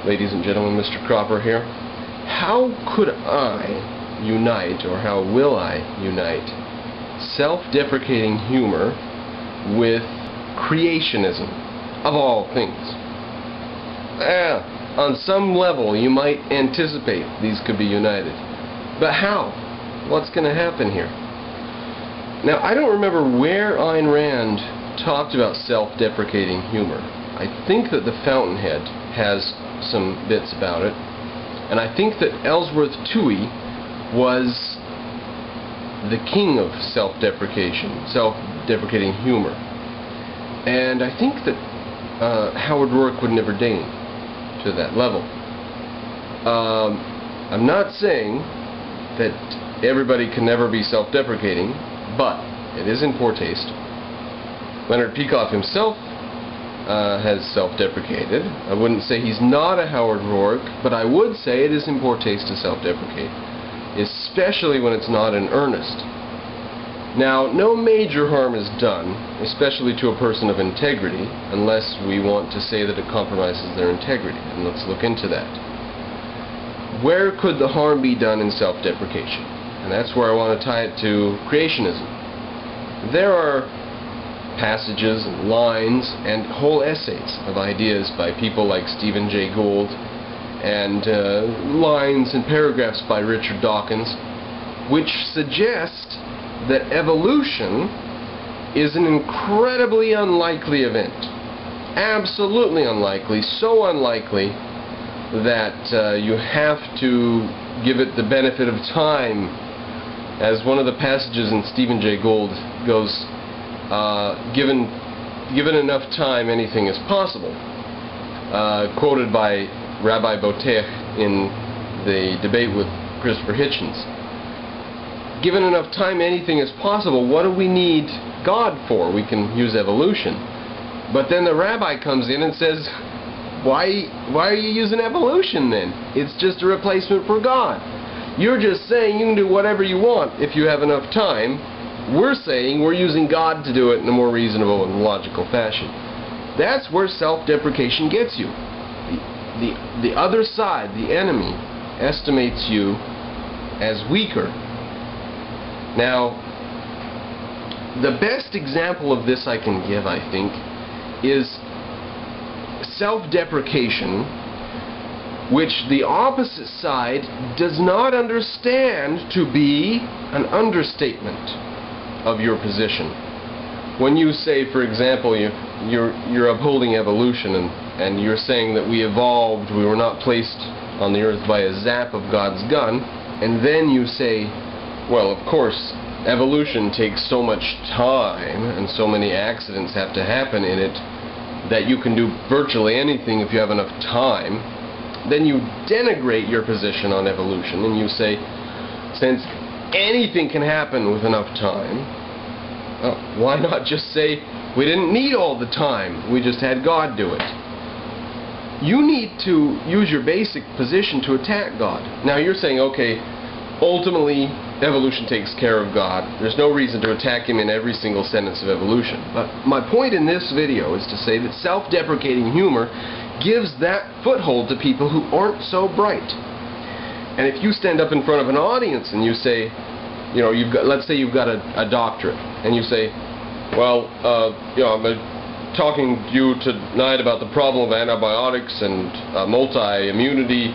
ladies and gentlemen, Mr. Cropper here. How could I unite, or how will I unite, self-deprecating humor with creationism, of all things? On some level you might anticipate these could be united. But how? What's going to happen here? Now, I don't remember where Ayn Rand talked about self-deprecating humor. I think that The Fountainhead has some bits about it, and I think that Ellsworth Toohey was the king of self-deprecation, self-deprecating humor. And I think that Howard Roark would never deign to that level. I'm not saying that everybody can never be self-deprecating, but it is in poor taste. Leonard Peikoff himself has self-deprecated. I wouldn't say he's not a Howard Roark, but I would say it is in poor taste to self-deprecate, especially when it's not in earnest. Now, no major harm is done, especially to a person of integrity, unless we want to say that it compromises their integrity, and let's look into that. Where could the harm be done in self-deprecation? And that's where I want to tie it to creationism. There are passages and lines and whole essays of ideas by people like Stephen Jay Gould, and lines and paragraphs by Richard Dawkins, which suggest that evolution is an incredibly unlikely event. Absolutely unlikely. So unlikely that you have to give it the benefit of time. As one of the passages in Stephen Jay Gould goes, given enough time, anything is possible. Quoted by Rabbi Botech in the debate with Christopher Hitchens. Given enough time, anything is possible. What do we need God for? We can use evolution. But then the rabbi comes in and says, why are you using evolution then? It's just a replacement for God. You're just saying you can do whatever you want if you have enough time. We're saying we're using God to do it in a more reasonable and logical fashion. That's where self-deprecation gets you. The other side, the enemy, estimates you as weaker. Now, the best example of this I can give, I think, is self-deprecation, which the opposite side does not understand to be an understatement of your position. When you say, for example, you're upholding evolution and you're saying that we evolved, we were not placed on the earth by a zap of God's gun, and then you say, well, of course, evolution takes so much time and so many accidents have to happen in it that you can do virtually anything if you have enough time. Then you denigrate your position on evolution and you say, since anything can happen with enough time, why not just say we didn't need all the time, we just had God do it? You need to use your basic position to attack God. Now you're saying, okay, ultimately evolution takes care of God. There's no reason to attack him in every single sentence of evolution. But my point in this video is to say that self-deprecating humor gives that foothold to people who aren't so bright. And if you stand up in front of an audience and you say, you know, let's say you've got a doctorate, and you say, well, you know, I'm talking to you tonight about the problem of antibiotics and multi-immunity,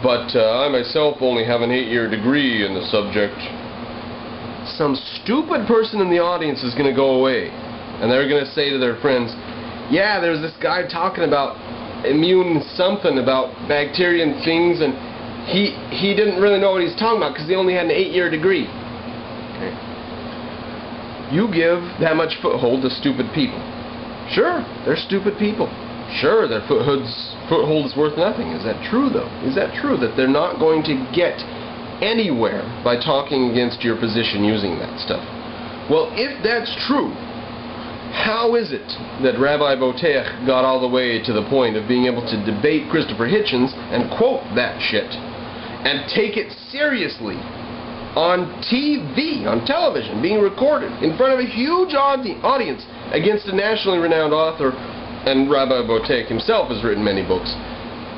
but I myself only have an 8-year degree in the subject. Some stupid person in the audience is going to go away, and they're going to say to their friends, yeah, there's this guy talking about immune something, about bacteria and things, and he didn't really know what he's talking about because he only had an 8-year degree. Okay. You give that much foothold to stupid people. Sure, they're stupid people. Sure, their foothold is worth nothing. Is that true, though? Is that true that they're not going to get anywhere by talking against your position using that stuff? Well, if that's true, how is it that Rabbi Botech got all the way to the point of being able to debate Christopher Hitchens and quote that shit and take it seriously on TV, on television, being recorded in front of a huge audience against a nationally renowned author, and Rabbi Botech himself has written many books.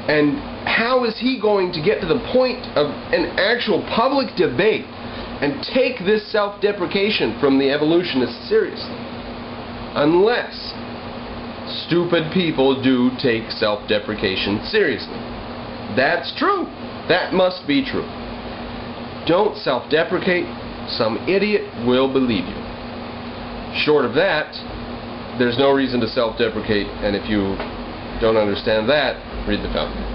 And how is he going to get to the point of an actual public debate and take this self-deprecation from the evolutionists seriously? Unless stupid people do take self-deprecation seriously. That's true. That must be true. Don't self-deprecate. Some idiot will believe you. Short of that, there's no reason to self-deprecate, and if you don't understand that, read the fountain.